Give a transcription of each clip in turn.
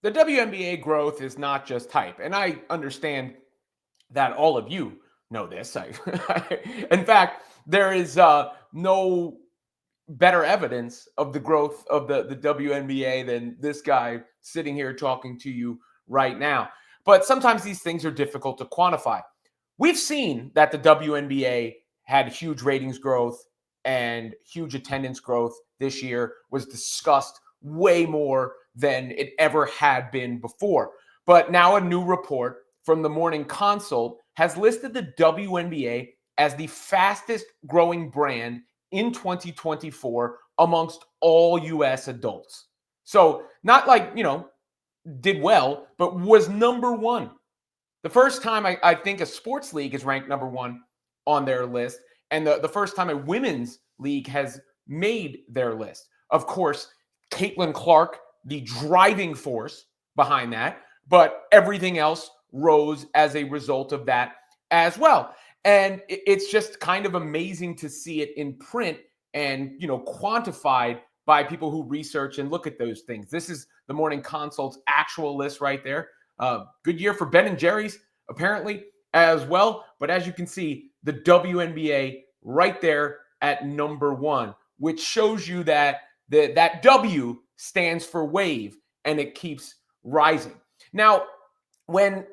The WNBA growth is not just hype. And I understand that all of you know this. In fact, there is no better evidence of the growth of the WNBA than this guy sitting here talking to you right now. But sometimes these things are difficult to quantify. We've seen that the WNBA had huge ratings growth and huge attendance growth this year, was discussed way more than it ever had been before. But now a new report from the Morning Consult has listed the WNBA as the fastest growing brand in 2024 amongst all US adults. So, not like, did well, but was number one. The first time I think a sports league is ranked number one on their list, and the first time a women's league has made their list. Of course, Caitlin Clark, the driving force behind that, but everything else rose as a result of that as well. And it's just kind of amazing to see it in print and, quantified by people who research and look at those things. This is the Morning Consult's actual list right there. Good year for Ben and Jerry's, apparently, as well. But as you can see, the WNBA right there at number one, which shows you that that W stands for wave, and it keeps rising. Now, when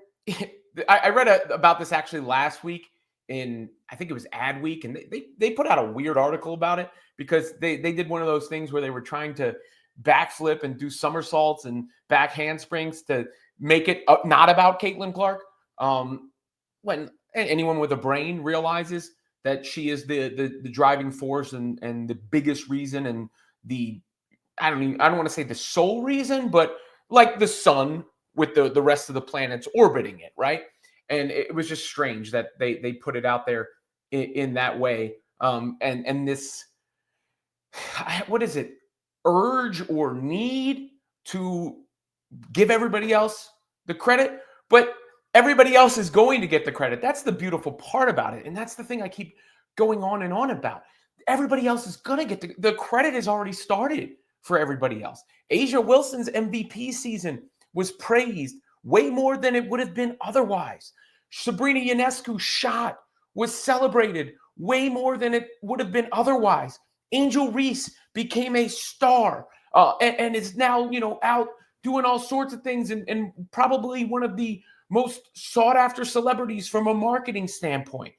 I read about this actually last week in, I think it was Ad Week, and they put out a weird article about it because they did one of those things where they were trying to backflip and do somersaults and back handsprings to make it not about Caitlin Clark. When anyone with a brain realizes that she is the driving force and the biggest reason and I don't want to say the sole reason, but like the sun with the rest of the planets orbiting it, right? And it was just strange that they put it out there in that way. And this, what is it? Urge or need to give everybody else the credit, but everybody else is going to get the credit. That's the beautiful part about it. And that's the thing I keep going on and on about. Everybody else is going to get the credit has already started for everybody else. Asia Wilson's MVP season was praised way more than it would have been otherwise. Sabrina Ionescu's shot was celebrated way more than it would have been otherwise. Angel Reese became a star and is now, out doing all sorts of things and probably one of the most sought after celebrities from a marketing standpoint.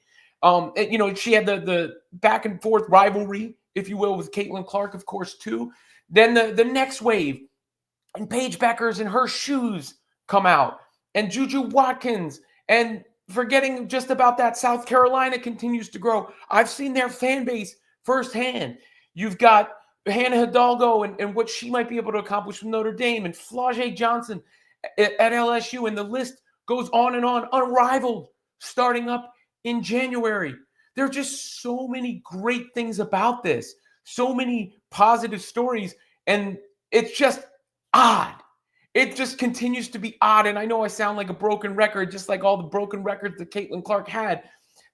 She had the back and forth rivalry, if you will, with Caitlin Clark, of course, too. Then the next wave, and Paige Beckers and her shoes come out, and Juju Watkins, and forgetting just about that, South Carolina continues to grow. I've seen their fan base firsthand. You've got Hannah Hidalgo and what she might be able to accomplish with Notre Dame, and Flau'jae Johnson at LSU, and the list goes on and on, unrivaled, starting up in January. There are just so many great things about this, so many positive stories, and it's just odd. It just continues to be odd, and I know I sound like a broken record, just like all the broken records that Caitlin Clark had,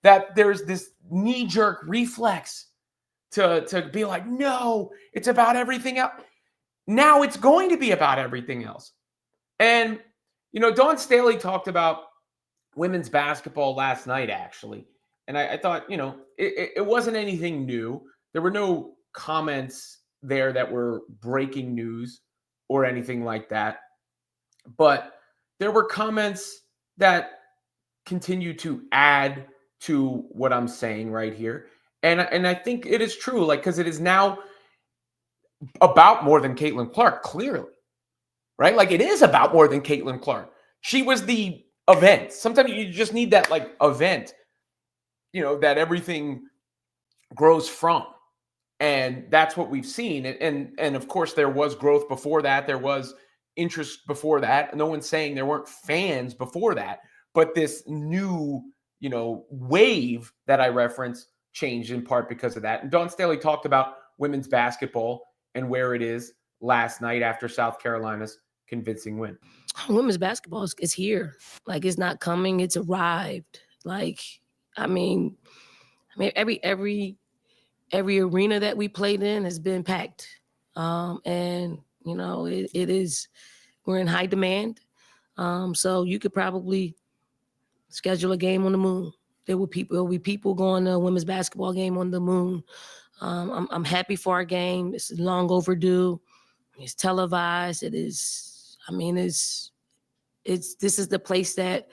that there's this knee-jerk reflex to be like, no, it's about everything else. Now it's going to be about everything else. And, Dawn Staley talked about women's basketball last night, actually. And I thought, it wasn't anything new. There were no comments there that were breaking news or anything like that. But there were comments that continue to add to what I'm saying right here. And I think it is true, because it is now about more than Caitlin Clark, clearly, right? Like, it is about more than Caitlin Clark. She was the event. Sometimes you just need that, event, that everything grows from. And that's what we've seen. And of course, there was growth before that. There was interest before that. No one's saying there weren't fans before that. But this new, wave that I referenced changed in part because of that. And Dawn Staley talked about women's basketball and where it is last night after South Carolina's convincing win. Women's basketball is here. It's not coming. It's arrived. Every arena that we played in has been packed. And, it is We're in high demand. So you could probably schedule a game on the moon. There will be people going to a women's basketball game on the moon. I'm happy for our game. It's long overdue. It's televised. It is. I mean, it's. This is the place that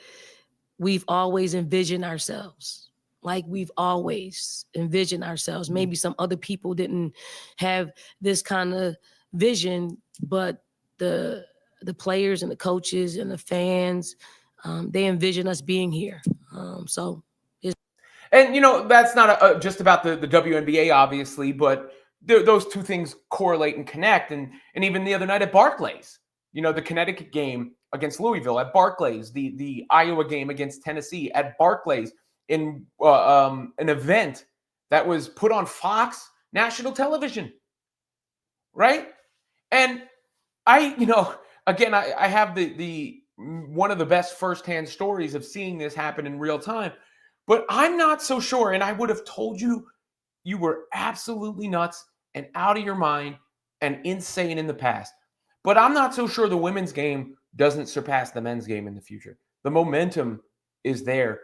we've always envisioned ourselves. Like we've always envisioned ourselves. Maybe some other people didn't have this kind of vision, but the players and the coaches and the fans, they envision us being here. So And that's not just about the WNBA, obviously, but those two things correlate and connect. And even the other night at Barclays, the Connecticut game against Louisville at Barclays, the Iowa game against Tennessee at Barclays, in an event that was put on Fox national television, right? And again, I have the one of the best firsthand stories of seeing this happen in real time. But I'm not so sure, and I would have told you were absolutely nuts and out of your mind and insane in the past. But I'm not so sure the women's game doesn't surpass the men's game in the future. The momentum is there.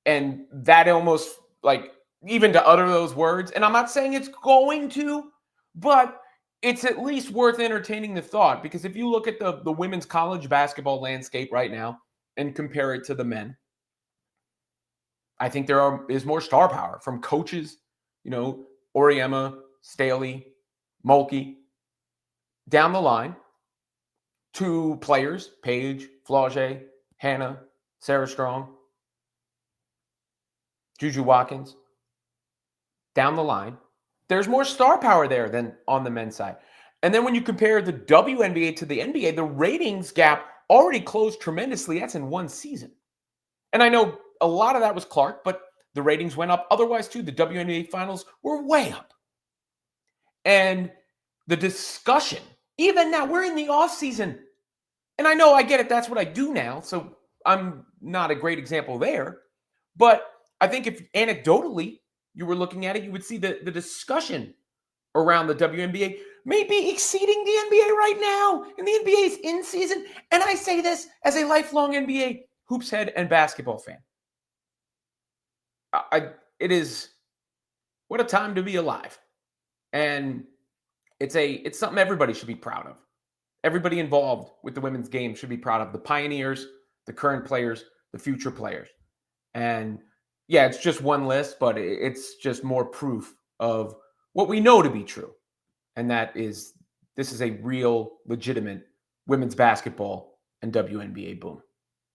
And that almost, like, even to utter those words, and I'm not saying it's going to, but it's at least worth entertaining the thought, because if you look at the women's college basketball landscape right now and compare it to the men, I think there is more star power from coaches, Oriema, Staley, Mulkey, down the line, to players, Paige, Flau'jae, Hannah, Sarah Strong, Juju Watkins, down the line. There's more star power there than on the men's side. And then when you compare the WNBA to the NBA, the ratings gap already closed tremendously. That's in one season. And I know a lot of that was Clark, but the ratings went up otherwise too. The WNBA finals were way up. And the discussion, even now, we're in the off season. And I know, I get it. That's what I do now. So I'm not a great example there. But I think if anecdotally you were looking at it, you would see the discussion around the WNBA may be exceeding the NBA right now. And the NBA is in season. And I say this as a lifelong NBA hoops head and basketball fan. It is, what a time to be alive. And it's something everybody should be proud of. Everybody involved with the women's game should be proud of the pioneers, the current players, the future players. And yeah, it's just one list, but it's just more proof of what we know to be true. And that is, this is a real, legitimate women's basketball and WNBA boom.